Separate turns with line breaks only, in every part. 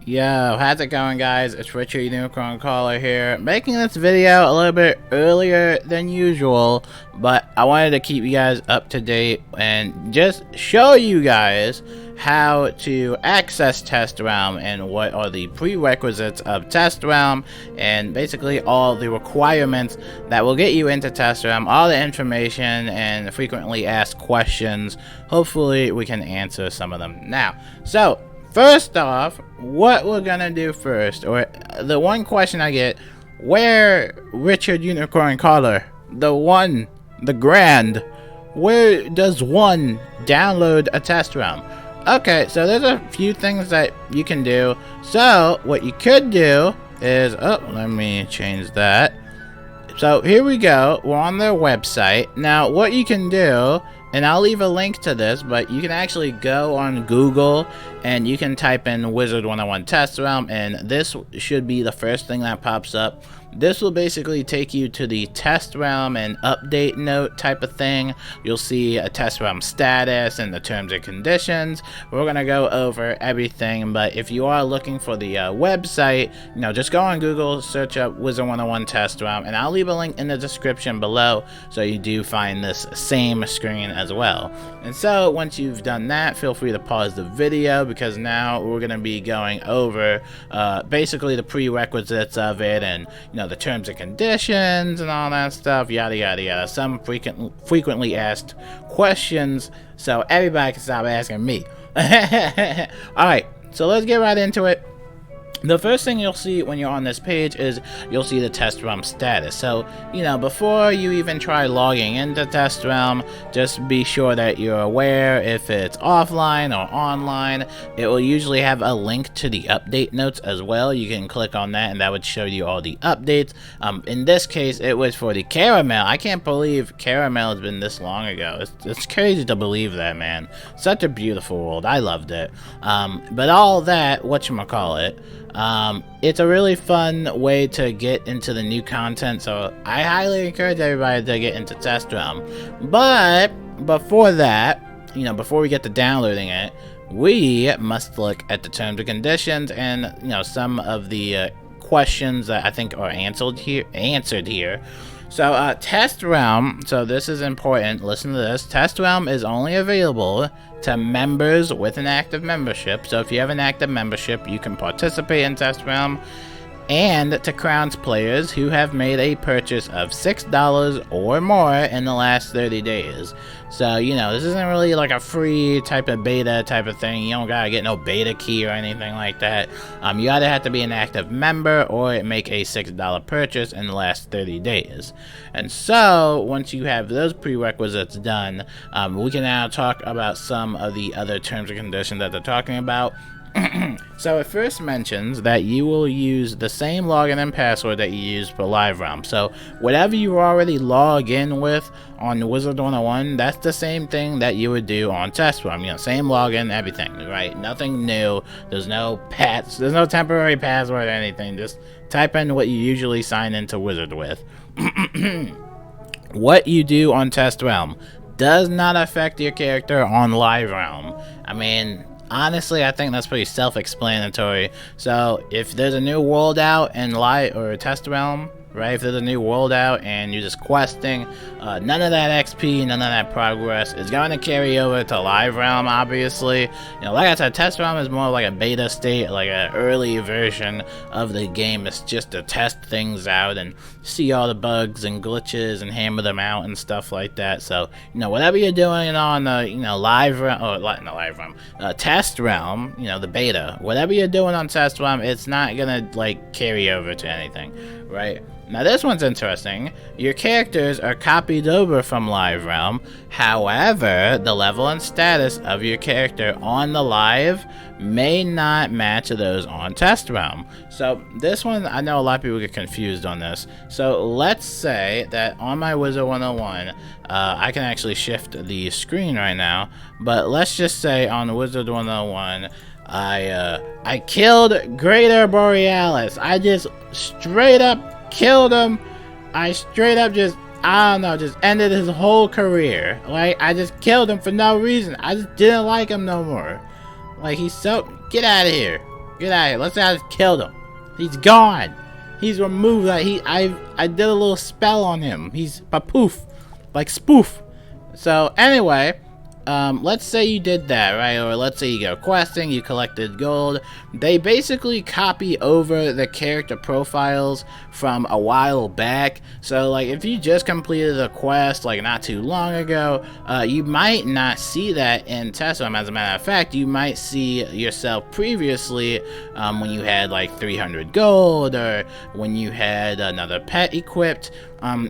Yo, how's it going, guys? It's Richard Unicorn Caller here, making this video a little bit earlier than usual, but I wanted to keep you guys up to date and just show you guys how to access Test Realm and what are the prerequisites of Test Realm and basically all the requirements that will get you into Test Realm, all the information and frequently asked questions. Hopefully we can answer some of them now. So first off, what we're gonna do first, or the one question I get, where Richard Unicorn Caller, the one, the grand, where does one download a Test Realm? Okay, so there's a few things that you can do. So what you could do is, oh, let me change that. So here we go, we're on their website. Now what you can do, and I'll leave a link to this, but you can actually go on Google and you can type in Wizard101 Test Realm, and this should be the first thing that pops up. This will basically take you to the Test Realm and update note type of thing. You'll see a Test Realm status and the terms and conditions. We're gonna go over everything, but if you are looking for the website, you know, just go on Google, search up Wizard101 Test Realm, and I'll leave a link in the description below so you do find this same screen as well. And so once you've done that, feel free to pause the video, because now we're going to be going over basically the prerequisites of it, and you know, the terms and conditions and all that stuff, yada yada yada, some frequently asked questions, so everybody can stop asking me. Alright, so let's get right into it. The first thing you'll see when you're on this page is you'll see the Test Realm status. So, you know, before you even try logging into Test Realm, just be sure that you're aware if it's offline or online. It will usually have a link to the update notes as well. You can click on that and that would show you all the updates. In this case, it was for the Caramel. I can't believe Caramel has been this long ago. It's crazy to believe that, man. Such a beautiful world. I loved it. But all that, whatchamacallit, it's a really fun way to get into the new content, so I highly encourage everybody to get into Test Realm. But before that, you know, before we get to downloading it, we must look at the terms and conditions and, you know, some of the questions that I think are answered here. So Test Realm, so this is important, listen to this. Test Realm is only available to members with an active membership. So if you have an active membership, you can participate in Test Realm, and to Crowns players who have made a purchase of $6 or more in the last 30 days. So, you know, this isn't really like a free type of beta type of thing. You don't gotta get no beta key or anything like that. You either have to be an active member or make a $6 purchase in the last 30 days. And so, once you have those prerequisites done, we can now talk about some of the other terms and conditions that they're talking about. So it first mentions that you will use the same login and password that you used for Live Realm. So whatever you already log in with on Wizard101, that's the same thing that you would do on Test Realm. You know, same login, everything, right? Nothing new. There's no there's no temporary password or anything. Just type in what you usually sign into Wizard with. What you do on Test Realm does not affect your character on Live Realm. I mean, honestly, I think that's pretty self-explanatory. So if there's a new world out in Live or Test Realm, right? If there's a new world out and you're just questing, none of that XP, none of that progress is going to carry over to Live Realm, obviously. You know, like I said, Test Realm is more like a beta state, like an early version of the game. It's just to test things out and see all the bugs and glitches and hammer them out and stuff like that. So, you know, whatever you're doing on the, you know, Live Realm, or not Live Realm, Test Realm, you know, the beta, whatever you're doing on Test Realm, it's not gonna, like, carry over to anything, right? Now this one's interesting. Your characters are copied over from Live Realm. However, the level and status of your character on the live may not match those on Test Realm. So this one, I know a lot of people get confused on this. So let's say that on my Wizard101, I can actually shift the screen right now, but let's just say on Wizard101, I killed Greater Borealis. I just straight up killed him. I straight up just, I don't know, just ended his whole career. Like, I just killed him for no reason. I just didn't like him no more. Like, he's so, get out of here. Get out of here. Let's say I just killed him. He's gone. He's removed. I did a little spell on him. He's a poof, like spoof. So anyway, let's say you did that, right? Or let's say you go questing, you collected gold. They basically copy over the character profiles from a while back. So like if you just completed a quest like not too long ago, you might not see that in test room. As a matter of fact, you might see yourself previously when you had like 300 gold or when you had another pet equipped.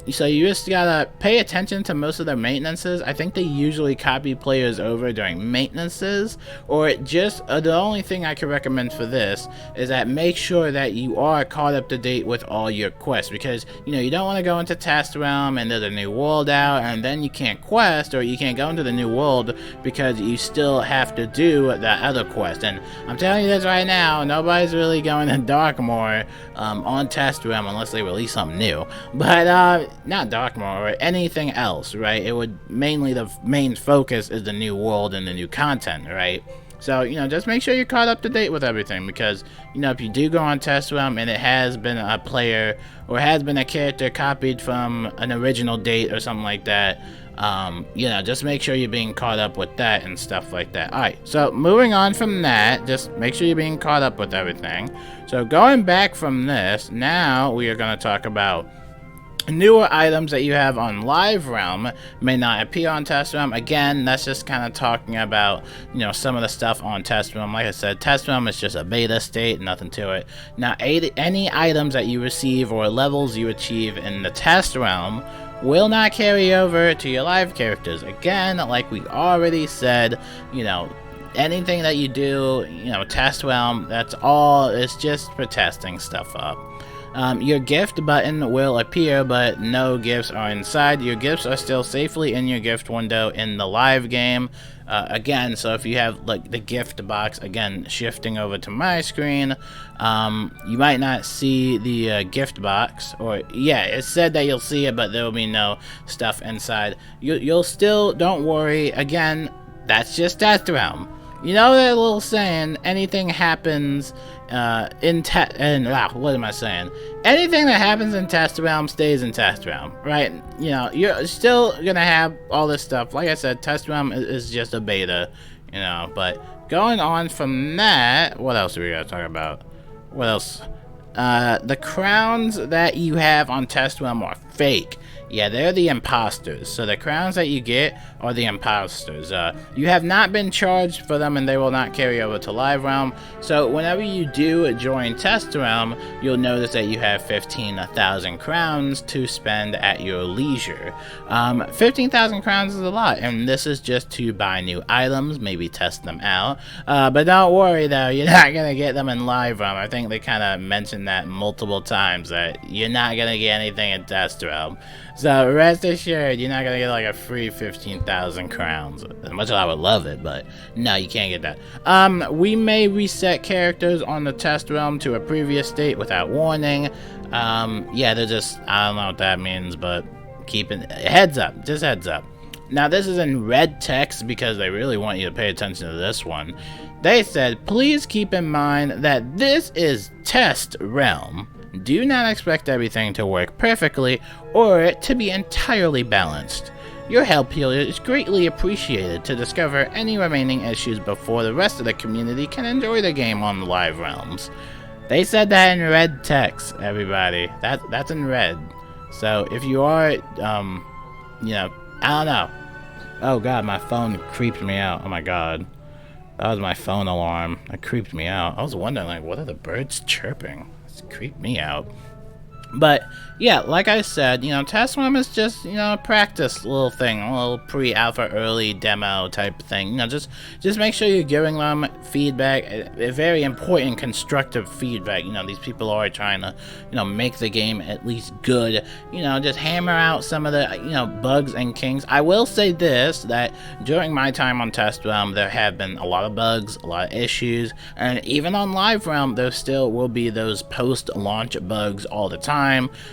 So you just gotta pay attention to most of their maintenances. I think they usually copy players over during maintenances, or just the only thing I can recommend for this is that make sure that you are caught up to date with all your quests, because you know you don't want to go into test realm and there's a new world out and then you can't quest, or you can't go into the new world because you still have to do the other quest. And I'm telling you this right now, nobody's really going to Darkmoor on test realm unless they release something new. But not Darkmoor or anything else, right? It would mainly, the main focus is the new world and the new content, right? So, you know, just make sure you're caught up to date with everything, because, you know, if you do go on test realm and it has been a player or has been a character copied from an original date or something like that, you know, just make sure you're being caught up with that and stuff like that. Alright, so moving on from that, just make sure you're being caught up with everything. So going back from this, now we are going to talk about newer items that you have on live realm may not appear on test realm. Again, that's just kind of talking about, you know, some of the stuff on test realm. Like I said, test realm is just a beta state, nothing to it. Now, any items that you receive or levels you achieve in the test realm will not carry over to your live characters. Again, like we already said, you know, anything that you do, you know, test realm, that's all, it's just for testing stuff up. Your gift button will appear, but no gifts are inside. Your gifts are still safely in your gift window in the live game. Again, so if you have like the gift box, again, shifting over to my screen, you might not see the gift box, or yeah, it said that you'll see it, but there will be no stuff inside. You'll still, don't worry, again, that's just test realm. You know that little saying, anything happens what am I saying? Anything that happens in test realm stays in test realm, right? You know, you're still gonna have all this stuff. Like I said, test realm is just a beta, you know. But going on from that, what else are we gonna talk about? What else? The crowns that you have on test realm are fake. Yeah, they're the imposters. So the crowns that you get are the imposters. You have not been charged for them, and they will not carry over to live realm. So whenever you do join test realm, you'll notice that you have 15,000 crowns to spend at your leisure. 15,000 crowns is a lot, and this is just to buy new items, maybe test them out. But don't worry though, you're not gonna get them in live realm. I think they kind of mentioned that multiple times, that you're not gonna get anything in test realm. So rest assured, you're not gonna get like a free 15,000 crowns. As much as I would love it, but no, you can't get that. We may reset characters on the test realm to a previous state without warning. Yeah, they're just, I don't know what that means, but keeping heads up, just heads up. Now this is in red text because they really want you to pay attention to this one. They said, please keep in mind that this is test realm. Do not expect everything to work perfectly or it to be entirely balanced. Your help here is greatly appreciated to discover any remaining issues before the rest of the community can enjoy the game on live realms. They said that in red text, everybody. That's in red. So if you are, you know, I don't know. Oh god, my phone creeped me out. Oh my god. That was my phone alarm. That creeped me out. I was wondering, like, what are the birds chirping? Creep me out. But yeah, like I said, you know, test realm is just, you know, a practice little thing, a little pre-alpha early demo type thing. You know, just make sure you're giving them feedback, a very important constructive feedback. You know, these people are trying to, you know, make the game at least good. You know, just hammer out some of the, you know, bugs and kinks. I will say this, that during my time on test realm, there have been a lot of bugs, a lot of issues, and even on live realm, there still will be those post-launch bugs all the time.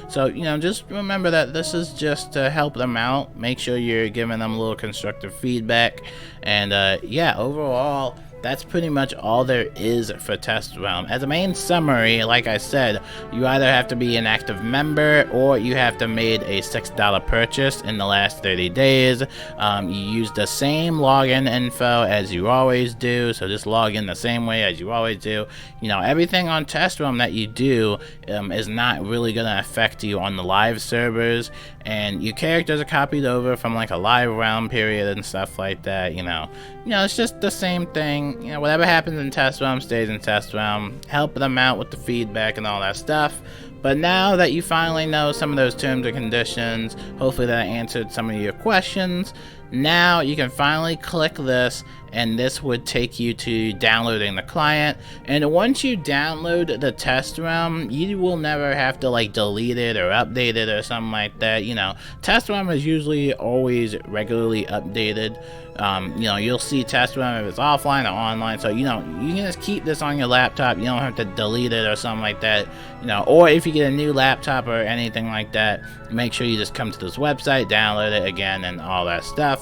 So, you know, just remember that this is just to help them out. Make sure you're giving them a little constructive feedback. And yeah, overall, that's pretty much all there is for Test Realm. As a main summary, like I said, you either have to be an active member or you have to made a $6 purchase in the last 30 days. You use the same login info as you always do, so just log in the same way as you always do. You know, everything on Test Realm that you do is not really going to affect you on the live servers, and your characters are copied over from like a live realm period and stuff like that. You know, it's just the same thing. You know, whatever happens in Test Realm stays in Test Realm. Help them out with the feedback and all that stuff. But now that you finally know some of those terms and conditions, hopefully that answered some of your questions. Now you can finally click this, and this would take you to downloading the client. And once you download the Test Realm, you will never have to like delete it or update it or something like that. You know, Test Realm is usually always regularly updated. You know, you'll see Test Realm if it's offline or online, so you know, you can just keep this on your laptop. You don't have to delete it or something like that. You know, or if you get a new laptop or anything like that, make sure you just come to this website, download it again, and all that stuff.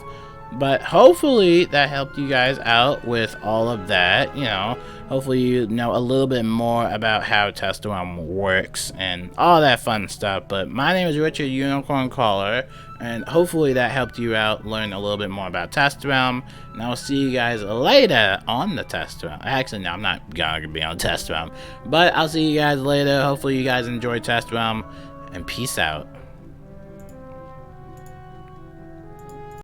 But hopefully that helped you guys out with all of that. You know, hopefully you know a little bit more about how Test Realm works and all that fun stuff. But my name is Richard Unicorn Caller, and hopefully that helped you out learn a little bit more about Test Realm. And I'll see you guys later on the Test Realm. Actually, no, I'm not gonna be on Test Realm, but I'll see you guys later. Hopefully you guys enjoy Test Realm, and peace out.